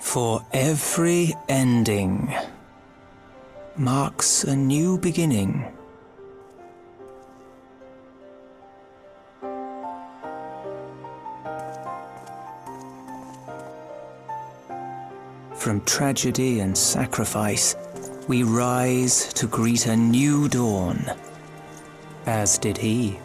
For every ending marks a new beginning. From tragedy and sacrifice, we rise to greet a new dawn, as did he.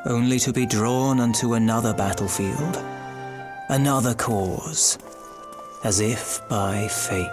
Only to be drawn unto another battlefield, another cause, as if by fate.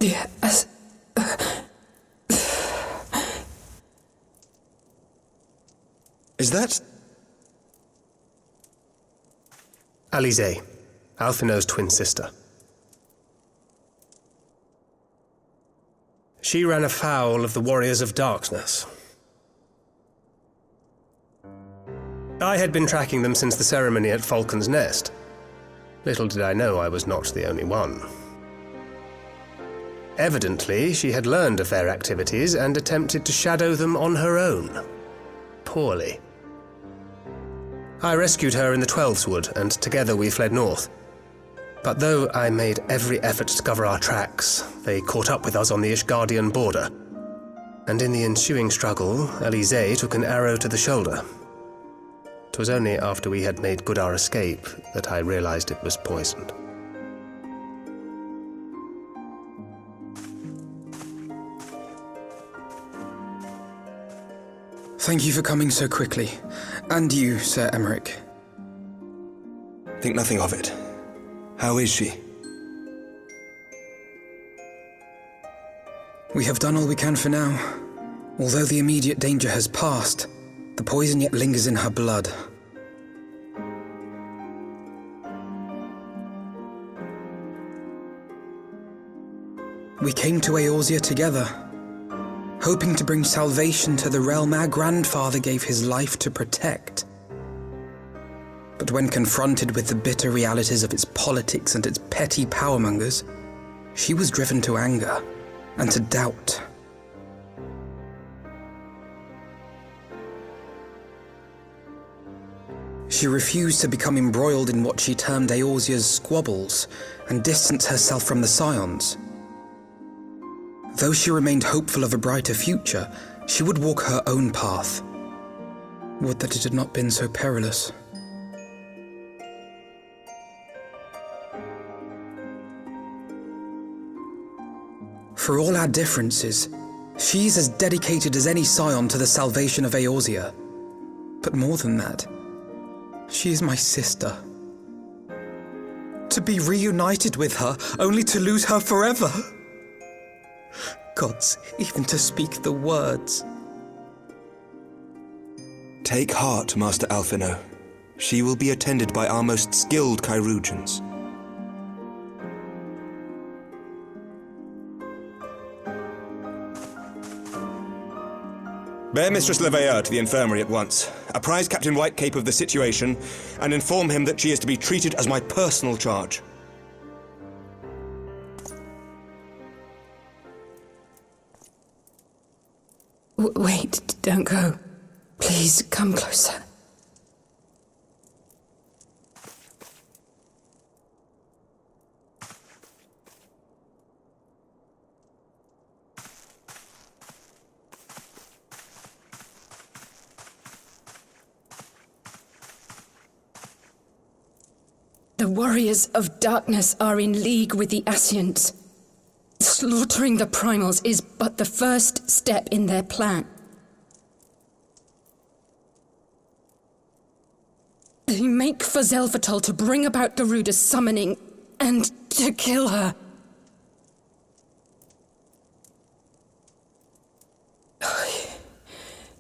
Yes. Is that... Alize, Alphinaud's twin sister. She ran afoul of the Warriors of Darkness. I had been tracking them since the ceremony at Falcon's Nest. Little did I know I was not the only one. Evidently, she had learned of their activities and attempted to shadow them on her own. Poorly. I rescued her in the Twelveswood, and together we fled north. But though I made every effort to cover our tracks, they caught up with us on the Ishgardian border. And in the ensuing struggle, Alize took an arrow to the shoulder. 'Twas only after we had made good our escape that I realized it was poisoned. Thank you for coming so quickly. And you, Sir Emmerich. Think nothing of it. How is she? We have done all we can for now. Although the immediate danger has passed, the poison yet lingers in her blood. We came to Eorzea together, hoping to bring salvation to the realm our grandfather gave his life to protect. But when confronted with the bitter realities of its politics and its petty powermongers, she was driven to anger and to doubt. She refused to become embroiled in what she termed Eorzea's squabbles and distance herself from the Scions. Though she remained hopeful of a brighter future, she would walk her own path. Would that it had not been so perilous. For all our differences, she is as dedicated as any Scion to the salvation of Eorzea. But more than that, she is my sister. To be reunited with her, only to lose her forever. Gods, even to speak the words. Take heart, Master Alphinaud. She will be attended by our most skilled chirurgeons. Bear Mistress Leveilleur to the infirmary at once. Apprise Captain Whitecape of the situation, and inform him that she is to be treated as my personal charge. Wait, don't go. Please, come closer. The Warriors of Darkness are in league with the Ascients. Slaughtering the Primals is but the first step in their plan. They make for Zelvatol to bring about Garuda's summoning and to kill her.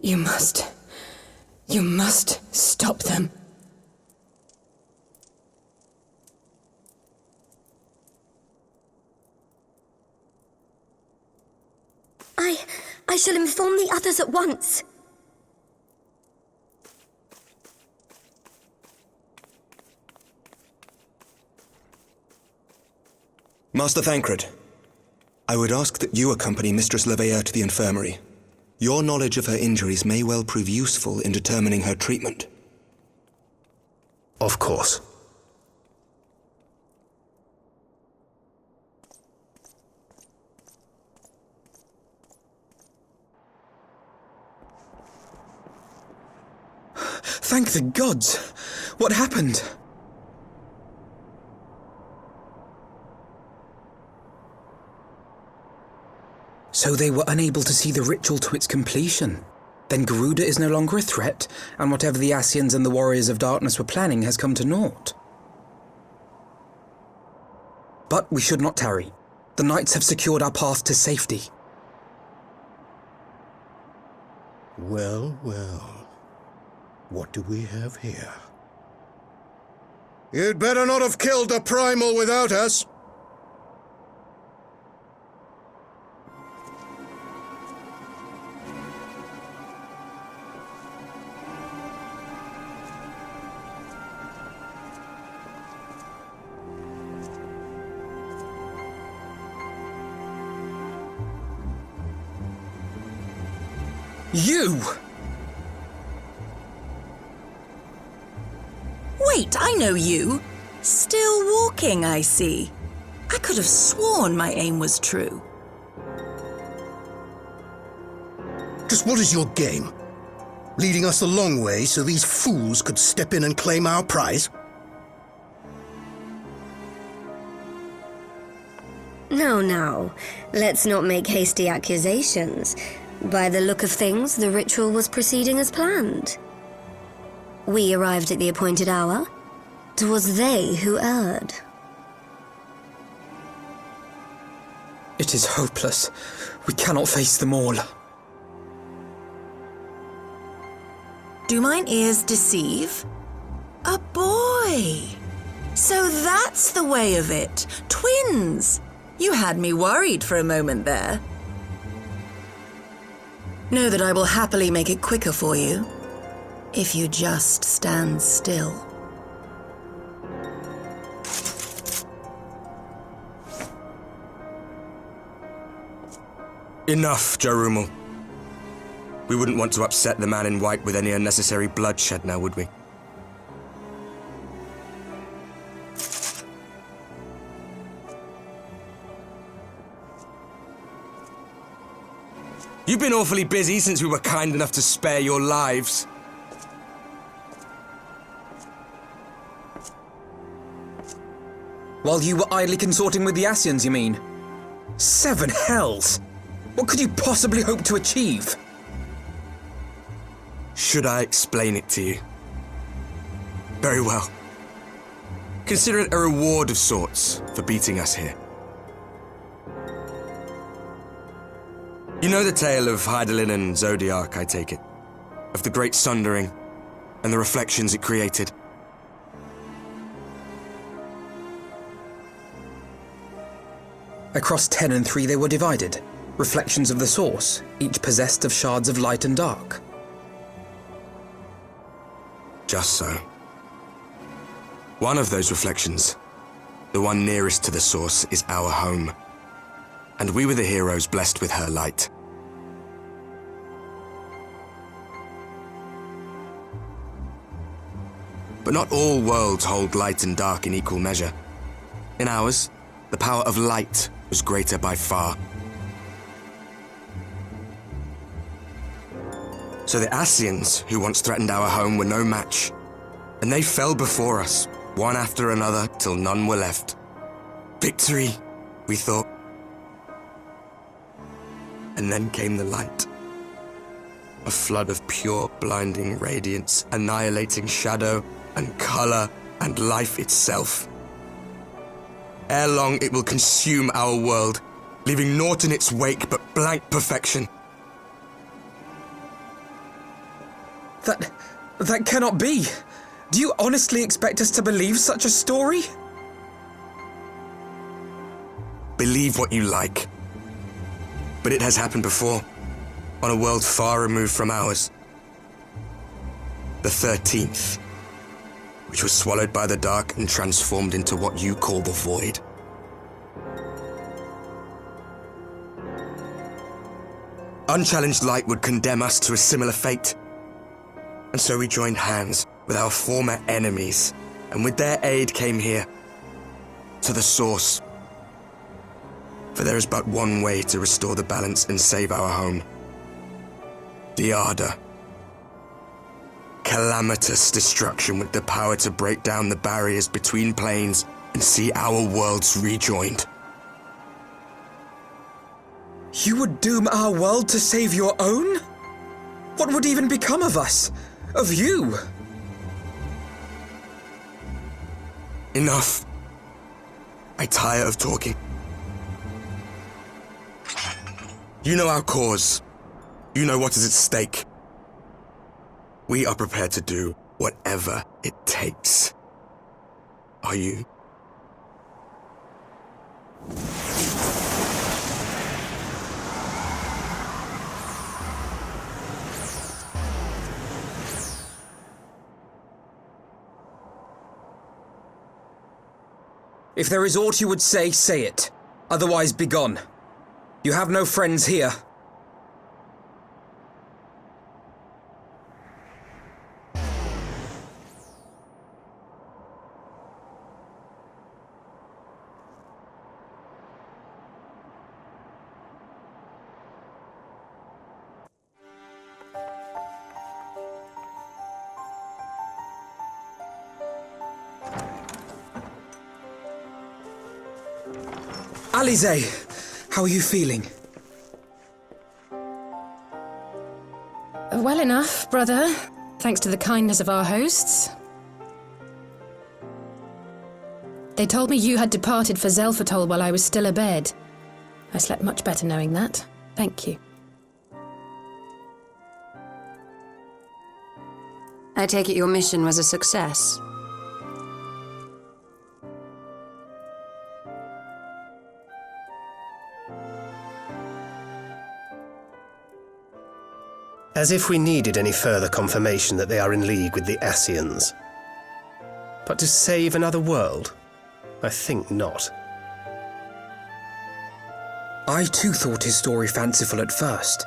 You must stop them. I shall inform the others at once. Master Thancred, I would ask that you accompany Mistress Leveilleur to the infirmary. Your knowledge of her injuries may well prove useful in determining her treatment. Of course. Thank the gods! What happened? So they were unable to see the ritual to its completion. Then Garuda is no longer a threat, and whatever the Ascians and the Warriors of Darkness were planning has come to naught. But we should not tarry. The knights have secured our path to safety. Well, well. What do we have here? You'd better not have killed the primal without us. You! Wait, I know you. Still walking, I see. I could have sworn my aim was true. Just what is your game? Leading us the long way so these fools could step in and claim our prize? No. Let's not make hasty accusations. By the look of things, the ritual was proceeding as planned. We arrived at the appointed hour. 'Twas they who erred. It is hopeless. We cannot face them all. Do mine ears deceive? A boy! So that's the way of it. Twins! You had me worried for a moment there. Know that I will happily make it quicker for you, if you just stand still. Enough, Jarumul. We wouldn't want to upset the man in white with any unnecessary bloodshed now, would we? You've been awfully busy since we were kind enough to spare your lives. While you were idly consorting with the Ascians, you mean? 7 hells! What could you possibly hope to achieve? Should I explain it to you? Very well. Consider it a reward of sorts for beating us here. You know the tale of Hydaelyn and Zodiac, I take it? Of the Great Sundering and the reflections it created? Across 10 and 3 they were divided. Reflections of the source, each possessed of shards of light and dark. Just so. One of those reflections, the one nearest to the source, is our home. And we were the heroes blessed with her light. But not all worlds hold light and dark in equal measure. In ours, the power of light was greater by far. So the Ascians, who once threatened our home, were no match. And they fell before us, one after another, till none were left. Victory, we thought. And then came the light. A flood of pure, blinding radiance, annihilating shadow and color and life itself. Ere long, it will consume our world, leaving naught in its wake but blank perfection. That cannot be. Do you honestly expect us to believe such a story? Believe what you like. But it has happened before, on a world far removed from ours. The 13th, which was swallowed by the dark and transformed into what you call the Void. Unchallenged light would condemn us to a similar fate. And so we joined hands with our former enemies, and with their aid came here, to the source. For there is but one way to restore the balance and save our home. The Ardor. Calamitous destruction with the power to break down the barriers between planes and see our worlds rejoined. You would doom our world to save your own? What would even become of us? Of you? Enough. I tire of talking. You know our cause. You know what is at stake. We are prepared to do whatever it takes. Are you? If there is aught you would say, say it. Otherwise, begone. You have no friends here. Alize, how are you feeling? Well enough, brother. Thanks to the kindness of our hosts. They told me you had departed for Zelphatol while I was still abed. I slept much better knowing that. Thank you. I take it your mission was a success. As if we needed any further confirmation that they are in league with the Ascians. But to save another world? I think not. I too thought his story fanciful at first.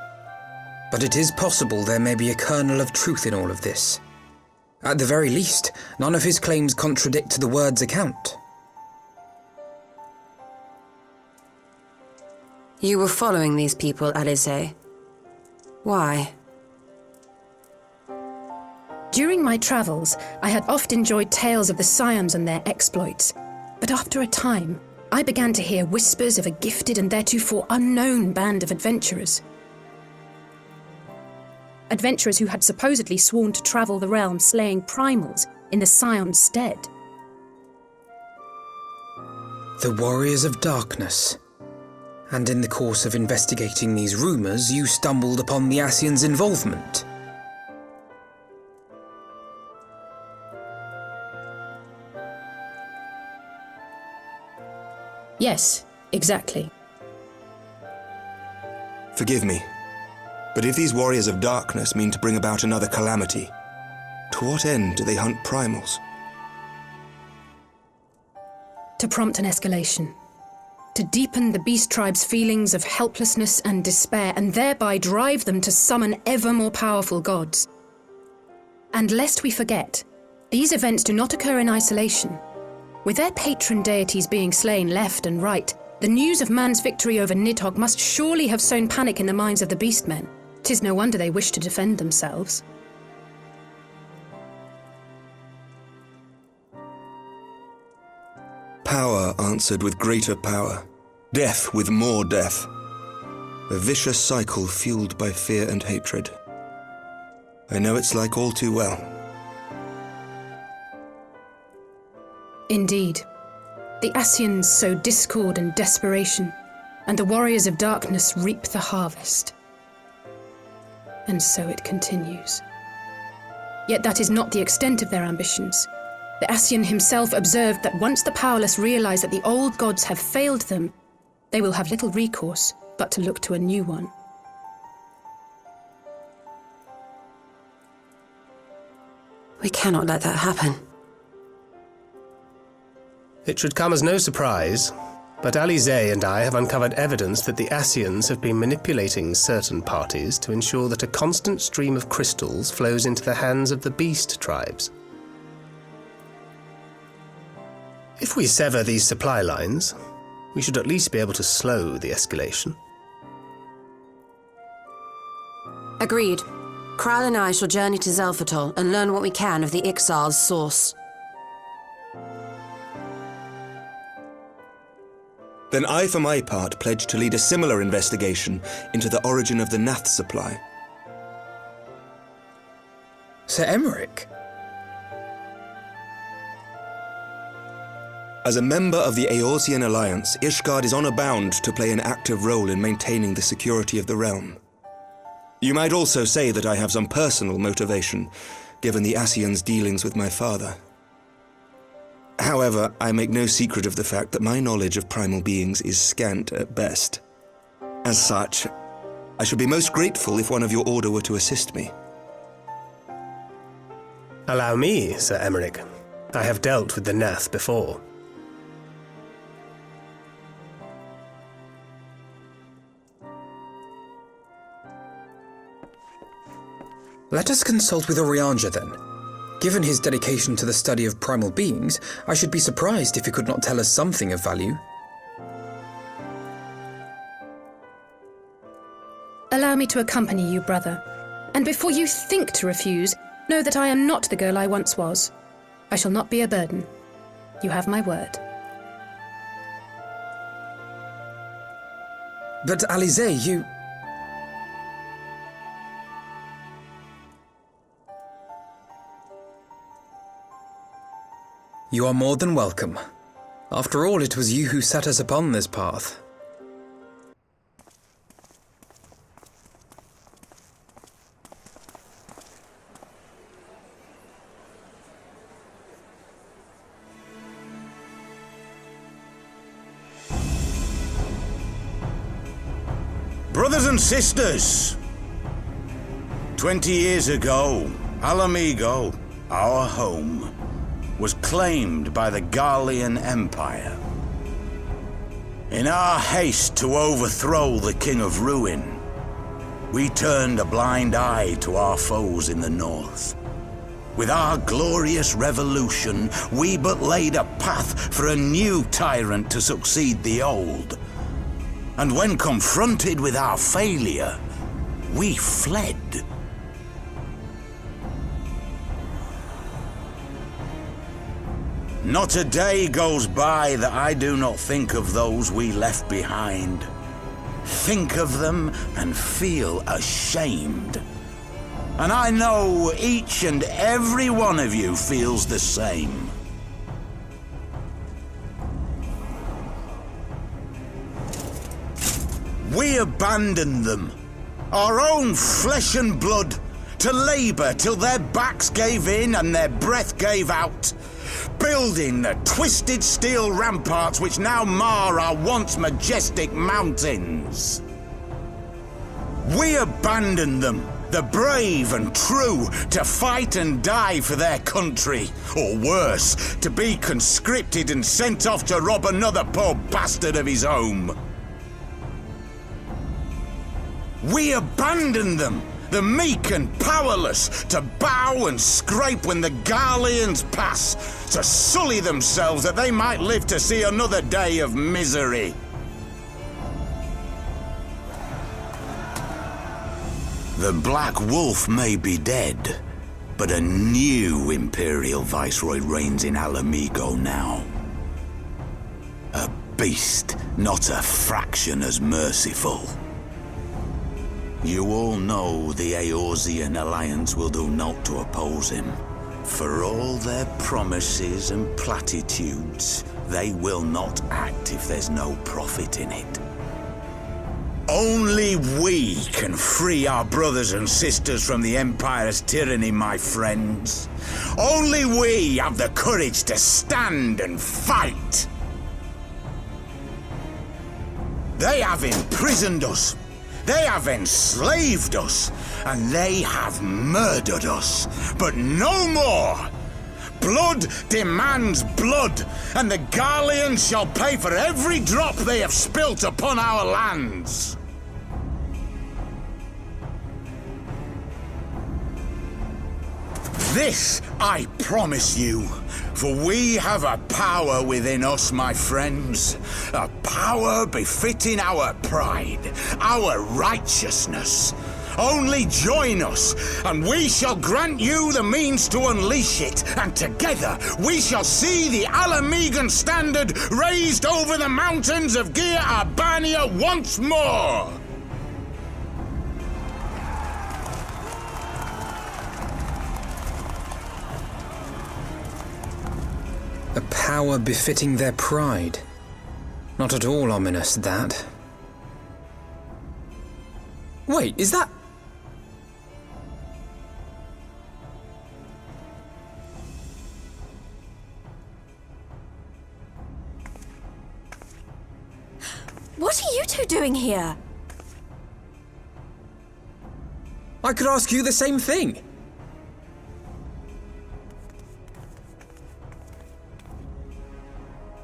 But it is possible there may be a kernel of truth in all of this. At the very least, none of his claims contradict the word's account. You were following these people, Alize. Why? During my travels, I had oft enjoyed tales of the Scions and their exploits. But after a time, I began to hear whispers of a gifted and theretofore unknown band of adventurers. Adventurers who had supposedly sworn to travel the realm slaying primals in the Scion's stead. The Warriors of Darkness. And in the course of investigating these rumors, you stumbled upon the Ascians' involvement. Yes, exactly. Forgive me, but if these Warriors of Darkness mean to bring about another calamity, to what end do they hunt primals? To prompt an escalation. To deepen the beast tribe's feelings of helplessness and despair, and thereby drive them to summon ever more powerful gods. And lest we forget, these events do not occur in isolation. With their patron deities being slain left and right, the news of man's victory over Nidhogg must surely have sown panic in the minds of the beastmen. 'Tis no wonder they wish to defend themselves. Power answered with greater power, death with more death. A vicious cycle fueled by fear and hatred. I know it's like all too well. Indeed. The Ascians sow discord and desperation, and the Warriors of Darkness reap the harvest. And so it continues. Yet that is not the extent of their ambitions. The Ascian himself observed that once the powerless realize that the old gods have failed them, they will have little recourse but to look to a new one. We cannot let that happen. It should come as no surprise, but Alizé and I have uncovered evidence that the Ascians have been manipulating certain parties to ensure that a constant stream of crystals flows into the hands of the beast tribes. If we sever these supply lines, we should at least be able to slow the escalation. Agreed. Kral and I shall journey to Zelphatol and learn what we can of the Ixal's source. Then I, for my part, pledge to lead a similar investigation into the origin of the Nath supply. Sir Emmerich? As a member of the Eorzean Alliance, Ishgard is honor-bound to play an active role in maintaining the security of the realm. You might also say that I have some personal motivation, given the Ascians' dealings with my father. However, I make no secret of the fact that my knowledge of primal beings is scant at best. As such, I should be most grateful if one of your order were to assist me. Allow me, Sir Emmerich. I have dealt with the Nath before. Let us consult with Orianja then. Given his dedication to the study of primal beings, I should be surprised if he could not tell us something of value. Allow me to accompany you, brother. And before you think to refuse, know that I am not the girl I once was. I shall not be a burden. You have my word. But Alizé, you... You are more than welcome. After all, it was you who set us upon this path. Brothers and sisters, 20 years ago, Alamigo, our home, was claimed by the Garlean Empire. In our haste to overthrow the King of Ruin, we turned a blind eye to our foes in the north. With our glorious revolution, we but laid a path for a new tyrant to succeed the old. And when confronted with our failure, we fled. Not a day goes by that I do not think of those we left behind. Think of them and feel ashamed. And I know each and every one of you feels the same. We abandoned them, our own flesh and blood, to labor till their backs gave in and their breath gave out, building the twisted steel ramparts which now mar our once majestic mountains. We abandoned them, the brave and true, to fight and die for their country, or worse, to be conscripted and sent off to rob another poor bastard of his home. We abandoned them, the meek and powerless, to bow and scrape when the Garleans pass, to sully themselves that they might live to see another day of misery. The Black Wolf may be dead, but a new Imperial Viceroy reigns in Alamigo now. A beast, not a fraction as merciful. You all know the Eorzean Alliance will do naught to oppose him. For all their promises and platitudes, they will not act if there's no profit in it. Only we can free our brothers and sisters from the Empire's tyranny, my friends. Only we have the courage to stand and fight. They have imprisoned us. They have enslaved us. And they have murdered us. But no more! Blood demands blood, and the Garleans shall pay for every drop they have spilt upon our lands. This I promise you, for we have a power within us, my friends, a power befitting our pride, our righteousness. Only join us, and we shall grant you the means to unleash it, and together we shall see the Alamegan standard raised over the mountains of Gir Arbania once more! A power befitting their pride. Not at all ominous, that. Wait, is that... What are you two doing here? I could ask you the same thing.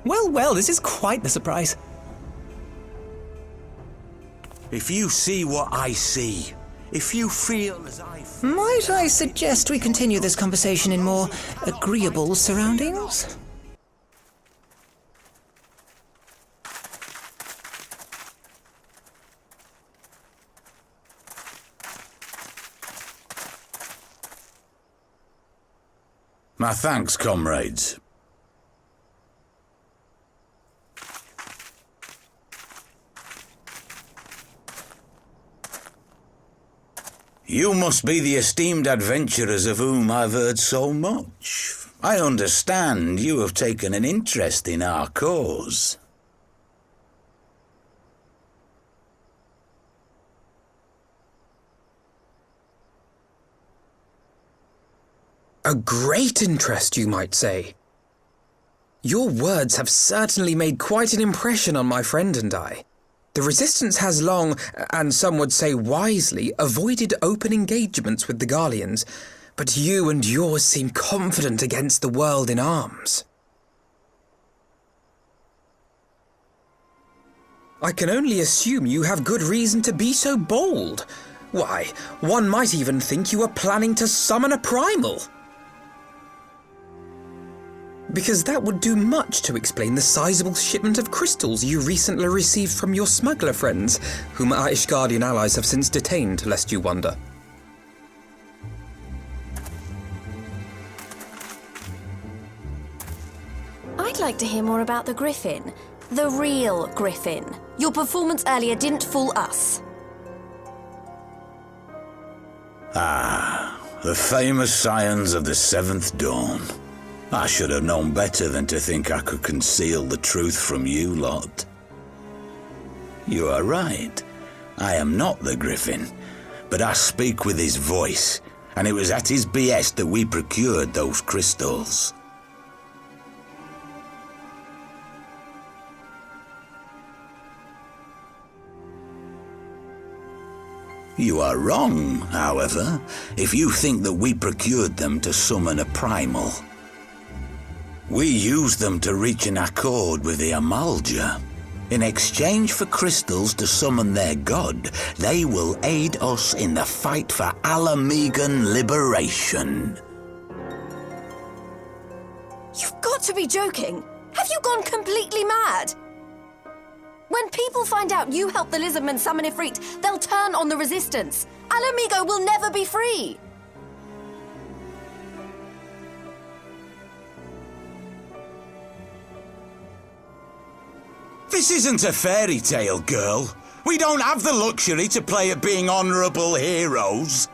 Well, this is quite the surprise. If you see what I see, if you feel as I feel... Might I suggest we continue this conversation in more agreeable surroundings? My thanks, comrades. You must be the esteemed adventurers of whom I've heard so much. I understand you have taken an interest in our cause. A great interest, you might say. Your words have certainly made quite an impression on my friend and I. The Resistance has long, and some would say wisely, avoided open engagements with the Garleans, but you and yours seem confident against the world in arms. I can only assume you have good reason to be so bold. Why, one might even think you are planning to summon a primal. Because that would do much to explain the sizable shipment of crystals you recently received from your smuggler friends, whom our Ishgardian allies have since detained, lest you wonder. I'd like to hear more about the Griffin. The real Griffin. Your performance earlier didn't fool us. Ah, the famous scions of the Seventh Dawn. I should have known better than to think I could conceal the truth from you lot. You are right. I am not the Griffin, but I speak with his voice, and it was at his behest that we procured those crystals. You are wrong, however, if you think that we procured them to summon a primal. We used them to reach an accord with the Amalja. In exchange for crystals to summon their god, they will aid us in the fight for Alamegan liberation. You've got to be joking! Have you gone completely mad? When people find out you helped the Lizardmen summon Ifrit, they'll turn on the Resistance. Alamigo will never be free! This isn't a fairy tale, girl. We don't have the luxury to play at being honourable heroes.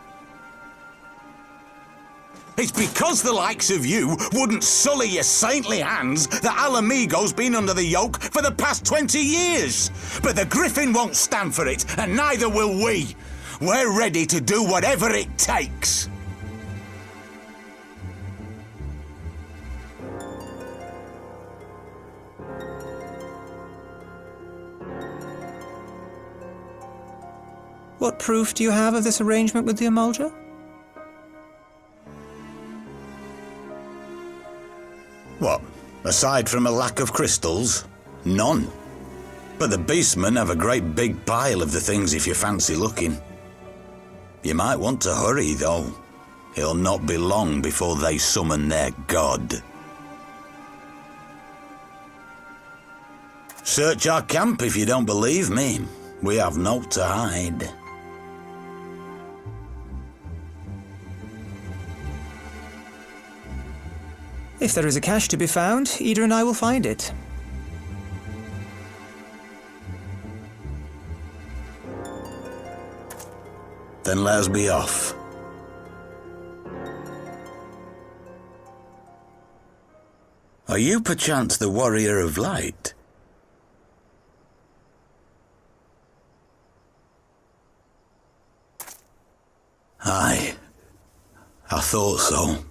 It's because the likes of you wouldn't sully your saintly hands that Alamigo's been under the yoke for the past 20 years. But the Griffin won't stand for it, and neither will we. We're ready to do whatever it takes. What proof do you have of this arrangement with the Emulger? What? Aside from a lack of crystals? None. But the beastmen have a great big pile of the things if you fancy looking. You might want to hurry, though. It'll not be long before they summon their god. Search our camp if you don't believe me. We have naught to hide. If there is a cache to be found, Ida and I will find it. Then let us be off. Are you perchance the Warrior of Light? Aye, I thought so.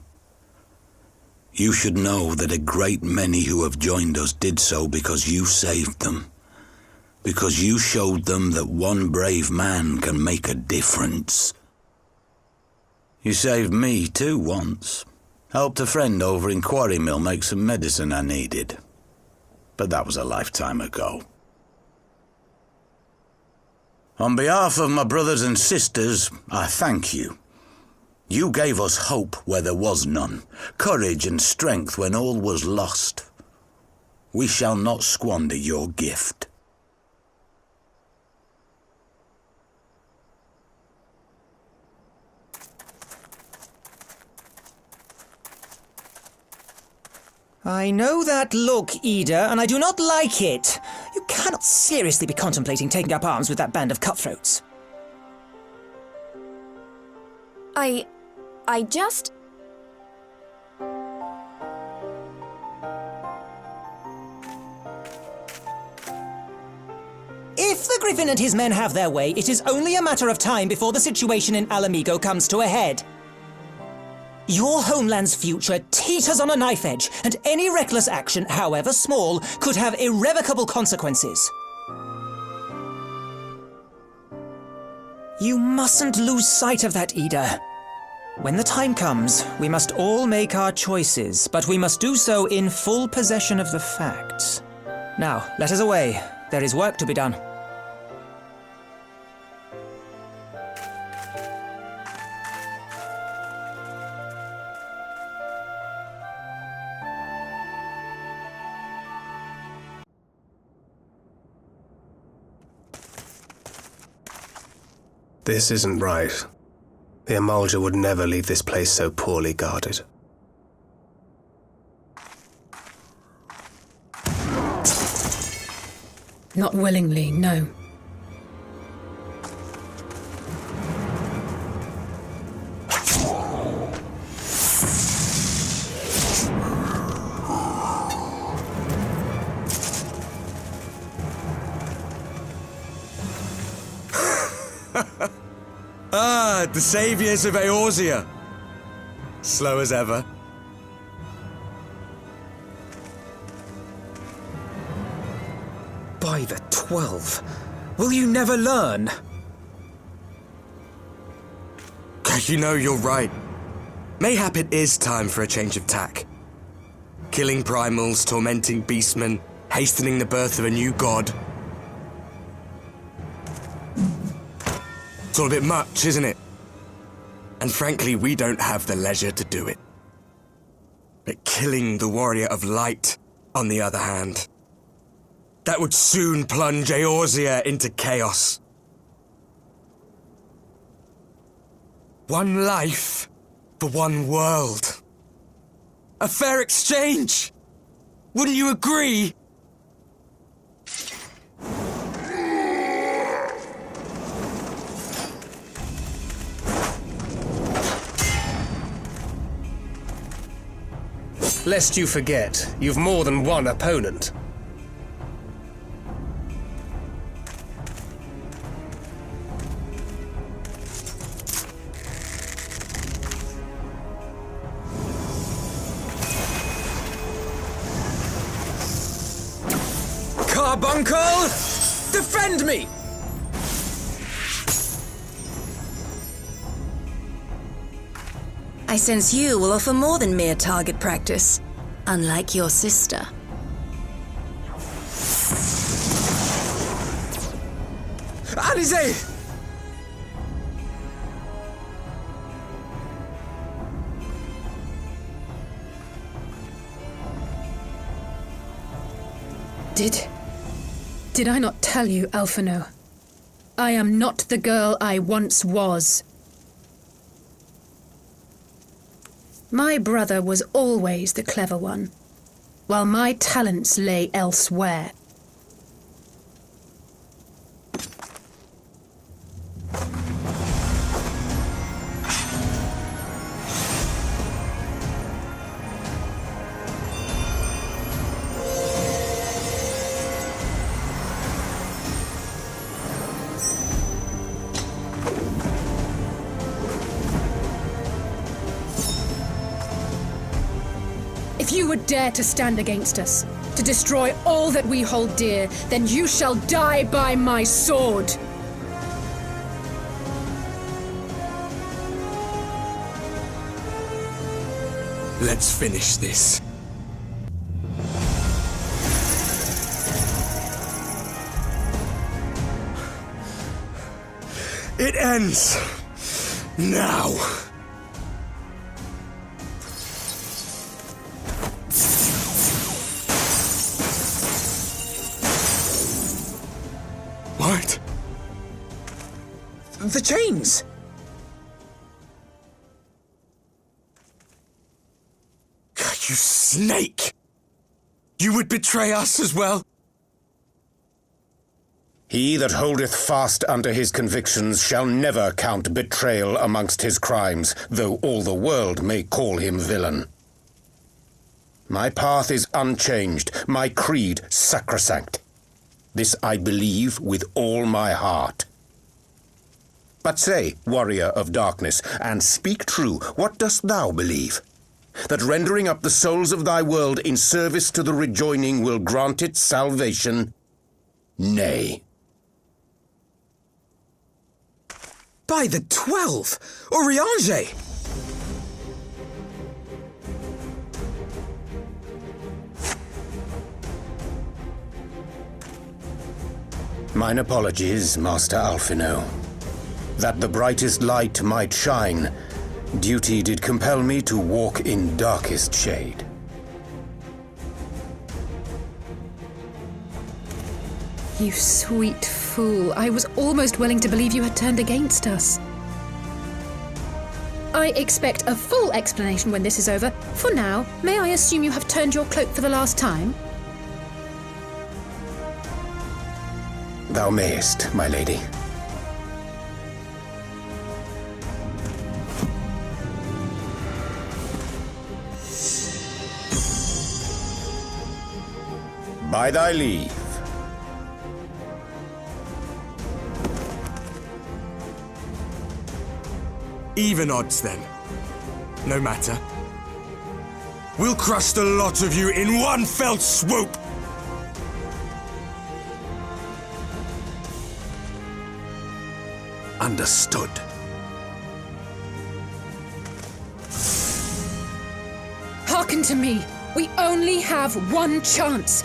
You should know that a great many who have joined us did so because you saved them. Because you showed them that one brave man can make a difference. You saved me too once. Helped a friend over in Quarry Mill make some medicine I needed. But that was a lifetime ago. On behalf of my brothers and sisters, I thank you. You gave us hope where there was none, courage and strength when all was lost. We shall not squander your gift. I know that look, Ida, and I do not like it. You cannot seriously be contemplating taking up arms with that band of cutthroats. I just... If the Griffin and his men have their way, it is only a matter of time before the situation in Alamigo comes to a head. Your homeland's future teeters on a knife edge, and any reckless action, however small, could have irrevocable consequences. You mustn't lose sight of that, Ida. When the time comes, we must all make our choices, but we must do so in full possession of the facts. Now, let us away. There is work to be done. This isn't right. The Emulger would never leave this place so poorly guarded. Not willingly, no. The saviors of Eorzea. Slow as ever. By the 12, will you never learn? You know, you're right. Mayhap it is time for a change of tack. Killing primals, tormenting beastmen, hastening the birth of a new god. It's all a bit much, isn't it? And frankly, we don't have the leisure to do it. But killing the Warrior of Light, on the other hand, that would soon plunge Eorzea into chaos. One life for one world. A fair exchange! Wouldn't you agree? Lest you forget, you've more than one opponent. Carbuncle! Defend me! I sense you will offer more than mere target practice, unlike your sister. Alizé! Did I not tell you, Alphino? I am not the girl I once was. My brother was always the clever one, while my talents lay elsewhere. If you would dare to stand against us, to destroy all that we hold dear, then you shall die by my sword! Let's finish this. It ends now. What? The chains! You snake! You would betray us as well? He that holdeth fast unto his convictions shall never count betrayal amongst his crimes, though all the world may call him villain. My path is unchanged, my creed sacrosanct. This I believe with all my heart. But say, warrior of darkness, and speak true, what dost thou believe? That rendering up the souls of thy world in service to the rejoining will grant it salvation? Nay. By the 12! Oriange! Mine apologies, Master Alphino. That the brightest light might shine, duty did compel me to walk in darkest shade. You sweet fool. I was almost willing to believe you had turned against us. I expect a full explanation when this is over. For now, may I assume you have turned your cloak for the last time? Thou mayest, my lady. By thy leave. Even odds, then. No matter. We'll crush the lot of you in one fell swoop! Understood. Hearken to me. We only have one chance.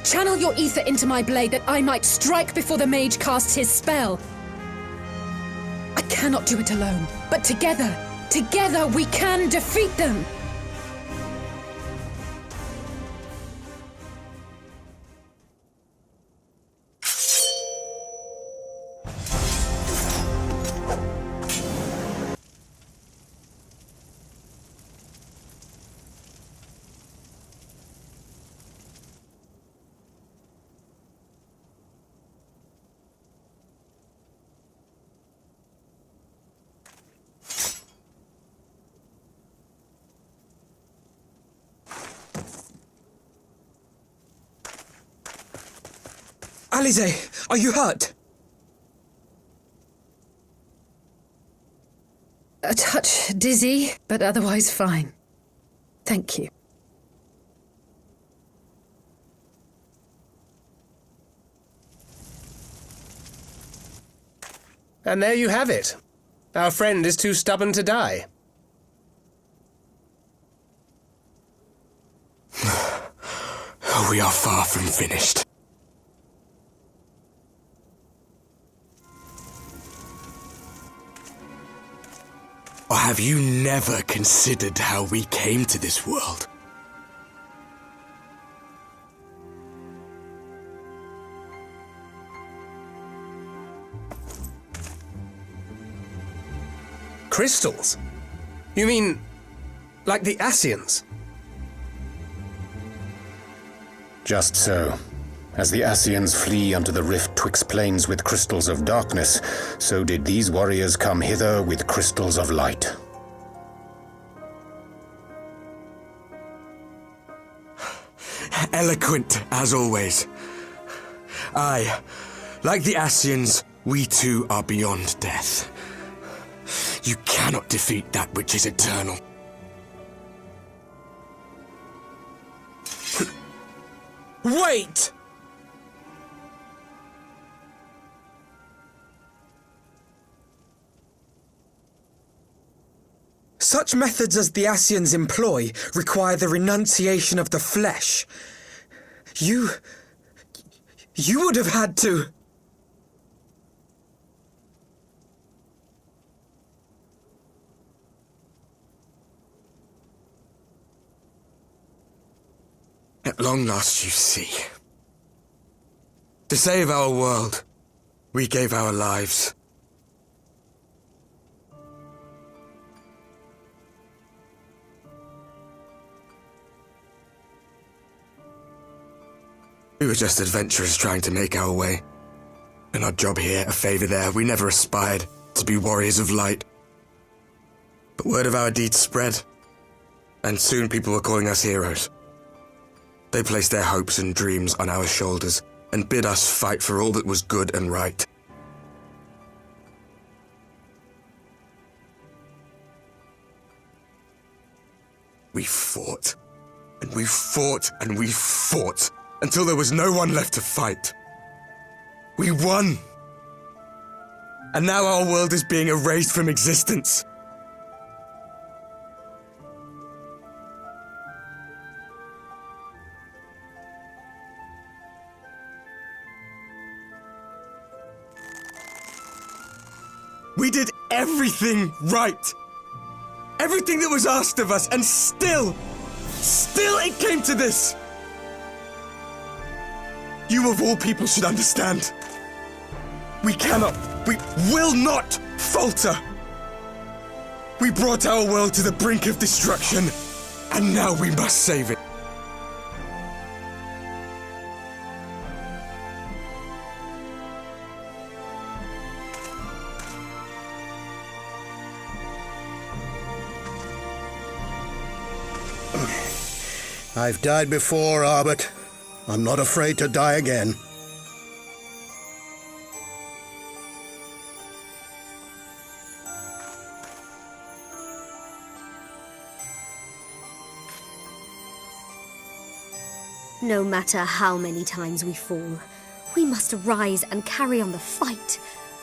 Channel your ether into my blade that I might strike before the mage casts his spell. I cannot do it alone, but together we can defeat them! Alize, are you hurt? A touch dizzy, but otherwise fine. Thank you. And there you have it. Our friend is too stubborn to die. We are far from finished. Or have you never considered how we came to this world? Crystals? You mean, like the Ascians? Just so. As the Ascians flee unto the rift twixt plains with crystals of darkness, so did these warriors come hither with crystals of light. Eloquent, as always. Aye, like the Ascians, we too are beyond death. You cannot defeat that which is eternal. Wait! Such methods as the Ascians employ require the renunciation of the flesh. You would have had to... At long last, you see. To save our world, we gave our lives. We were just adventurers trying to make our way. An odd job here, a favor there. We never aspired to be warriors of light. But word of our deeds spread, and soon people were calling us heroes. They placed their hopes and dreams on our shoulders and bid us fight for all that was good and right. We fought, and we fought, and we fought, until there was no one left to fight. We won! And now our world is being erased from existence. We did everything right. Everything that was asked of us, and still it came to this. You of all people should understand. We will not falter. We brought our world to the brink of destruction, and now we must save it. I've died before, Arbet. I'm not afraid to die again. No matter how many times we fall, we must rise and carry on the fight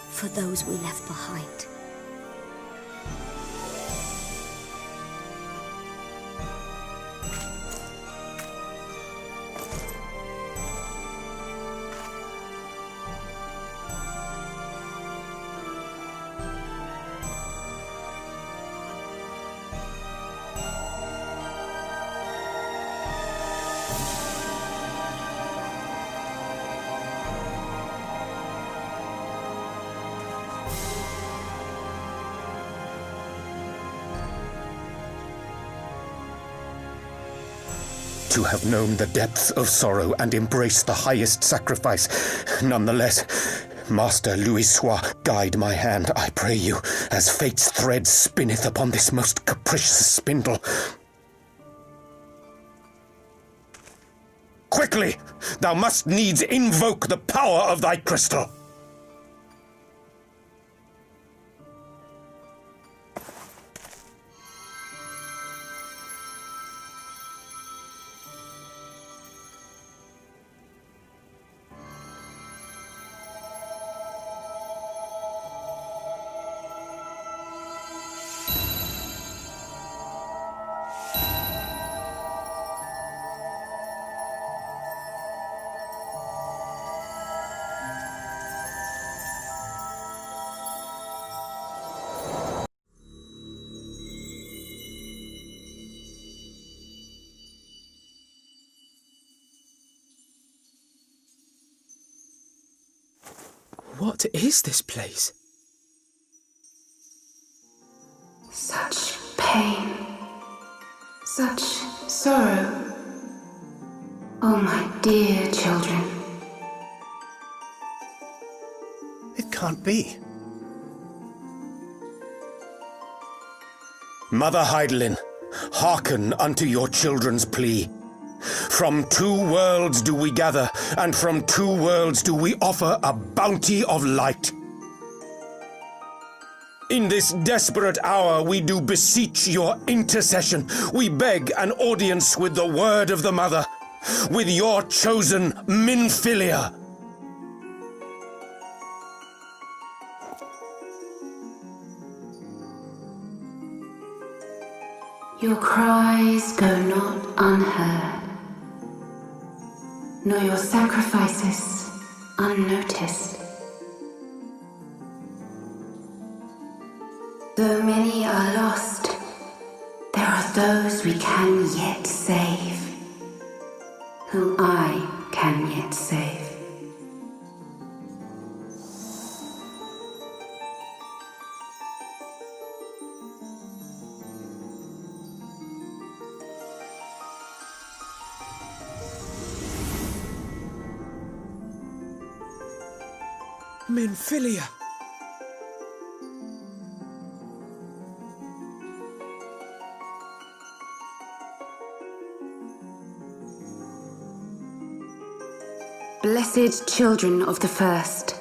for those we left behind. To have known the depths of sorrow and embraced the highest sacrifice. Nonetheless, Master Louis Sois, guide my hand, I pray you, as fate's thread spinneth upon this most capricious spindle. Quickly! thou must needs invoke the power of thy crystal. What is this place? Such pain. Such sorrow. Oh, my dear children. It can't be. Mother Heidelin, hearken unto your children's plea. From two worlds do we gather, and from two worlds do we offer a bounty of light. In this desperate hour we do beseech your intercession. We beg an audience with the word of the Mother, with your chosen Minfilia. Your cries go not unheard, nor your sacrifices unnoticed. Though many are lost, there are those we can yet save, whom I can yet save. Minfilia! Blessed children of the First,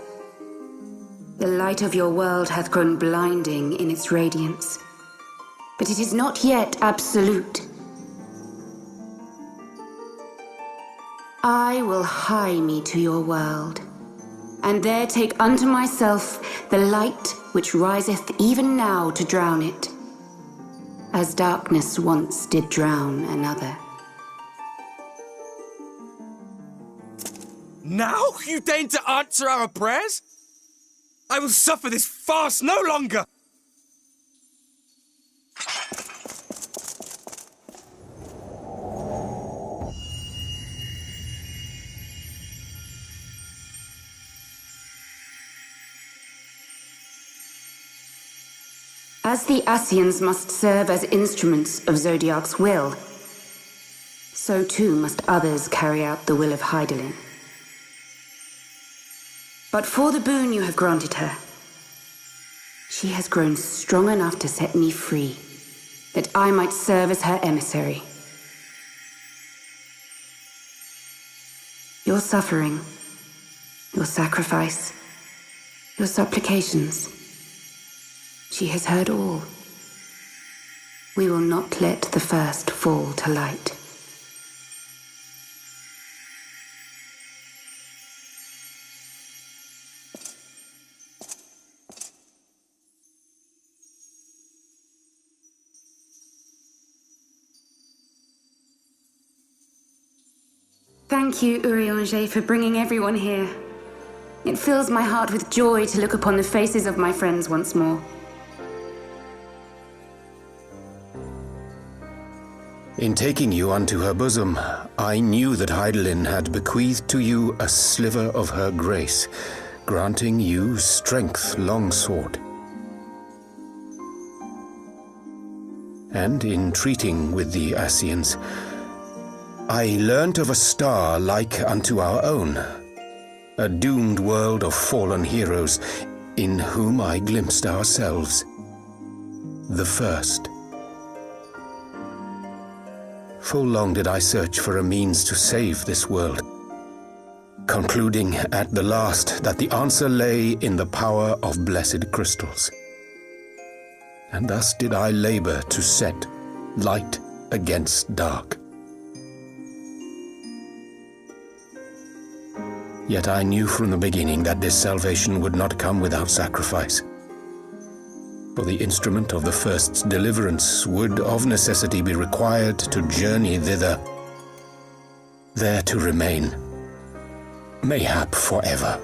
the light of your world hath grown blinding in its radiance, but it is not yet absolute. I will hie me to your world, and there take unto myself the light which riseth even now to drown it, as darkness once did drown another. Now you deign to answer our prayers? I will suffer this farce no longer! As the Ascians must serve as instruments of Zodiark's will, so too must others carry out the will of Heidelin. But for the boon you have granted her, she has grown strong enough to set me free, that I might serve as her emissary. Your suffering, your sacrifice, your supplications, she has heard all. We will not let the first fall to light. Thank you, Urianger, for bringing everyone here. It fills my heart with joy to look upon the faces of my friends once more. In taking you unto her bosom, I knew that Heidelin had bequeathed to you a sliver of her grace, granting you strength long sought. And in treating with the Ascians, I learnt of a star like unto our own, a doomed world of fallen heroes, in whom I glimpsed ourselves, the first. Full long did I search for a means to save this world, concluding at the last that the answer lay in the power of blessed crystals. And thus did I labor to set light against dark. Yet I knew from the beginning that this salvation would not come without sacrifice. For the instrument of the first's deliverance would of necessity be required to journey thither, there to remain, mayhap forever.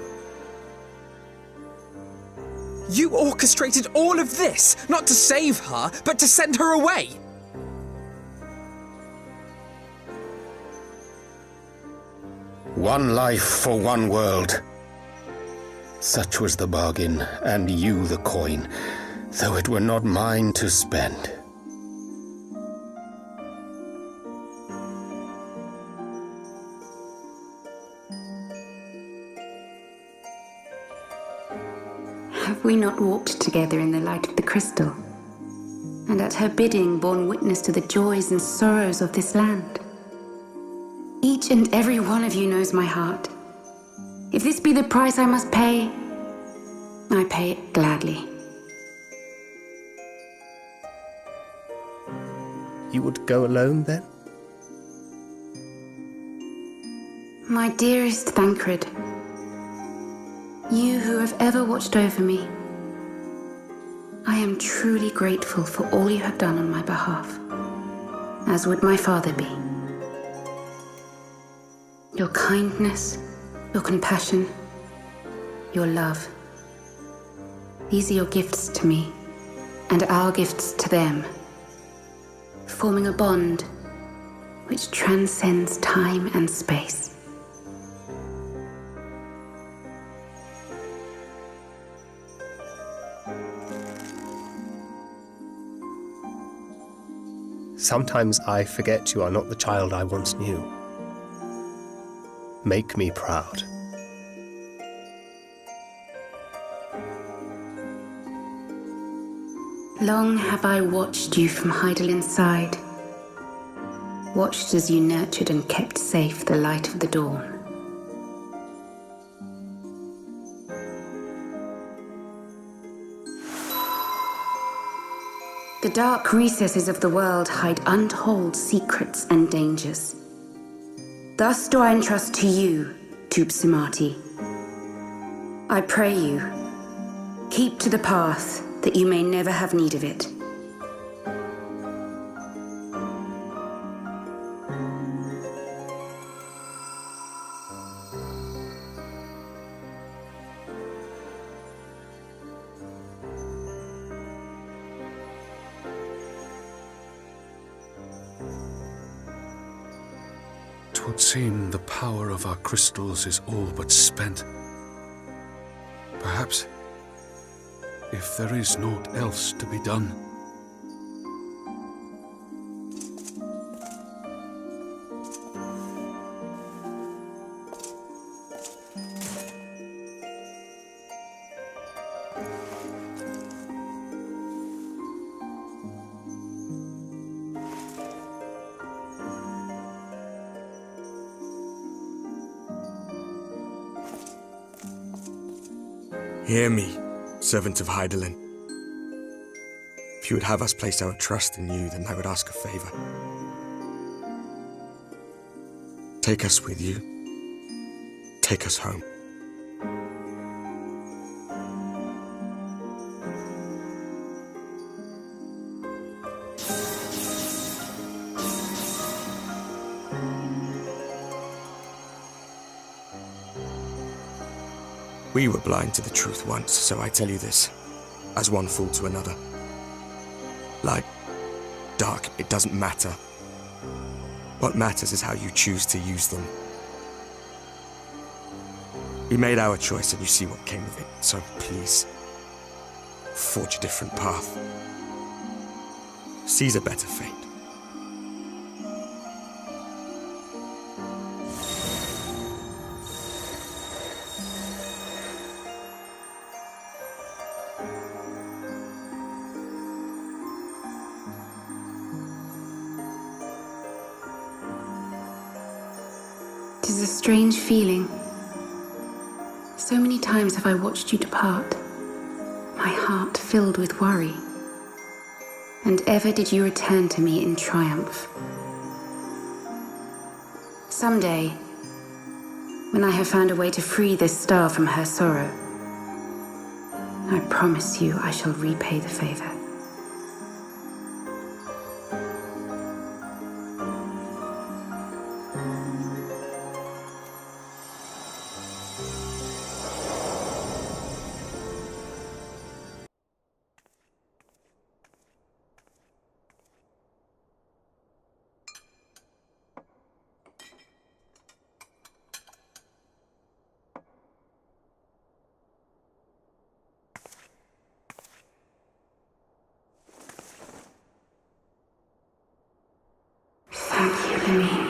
You orchestrated all of this, not to save her, but to send her away! One life for one world. Such was the bargain, and you the coin, though it were not mine to spend. Have we not walked together in the light of the crystal, and at her bidding borne witness to the joys and sorrows of this land? Each and every one of you knows my heart. If this be the price I must pay, I pay it gladly. You would go alone, then? My dearest Thancred, you who have ever watched over me, I am truly grateful for all you have done on my behalf, as would my father be. Your kindness, your compassion, your love. These are your gifts to me, and our gifts to them, forming a bond which transcends time and space. Sometimes I forget you are not the child I once knew. Make me proud. Long have I watched you from Heidellin's side, watched as you nurtured and kept safe the light of the dawn. The dark recesses of the world hide untold secrets and dangers. Thus do I entrust to you, Tupsimati. I pray you, keep to the path that you may never have need of it. Twould seem the power of our crystals is all but spent. Perhaps, if there is naught else to be done. Hear me, servant of Heidelin. If you would have us place our trust in you, then I would ask a favor. Take us with you. Take us home. We were blind to the truth once, so I tell you this, as one fool to another. Light, dark, it doesn't matter. What matters is how you choose to use them. We made our choice and you see what came of it, so please, forge a different path. Seize a better fate. It is a strange feeling, So many times have I watched you depart, my heart filled with worry. And ever did you return to me in triumph. Someday, when I have found a way to free this star from her sorrow, I promise you I shall repay the favor. Thank you, Lemmy.